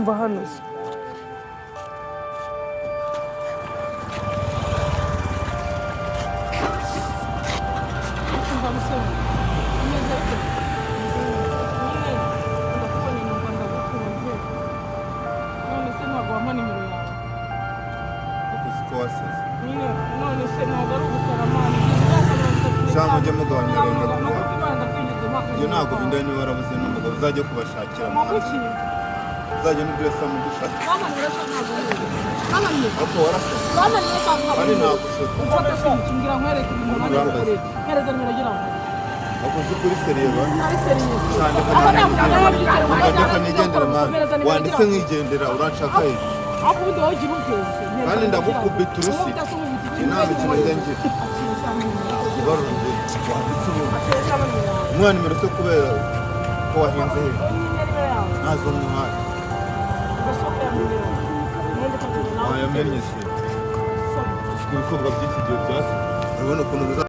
Bahanız. Shama jya muganira iyo ntabwo bindanye niba warabuze n'umugabo uzajya kubashakira uzajya n'udresa mu gushaka ariko waraseka ari naguseka ako uzi kuri seriye ukajya kanigendera mani wanditse nk'igendera uranshaka he kandi ndagukubita urusi inama ikimeze ngira ubarunze wanditse umwana nimero se kubera ko wahinze he ntazo muhaye wayamennye se ibikorwa by'iki gihe byasi urabona ukuntu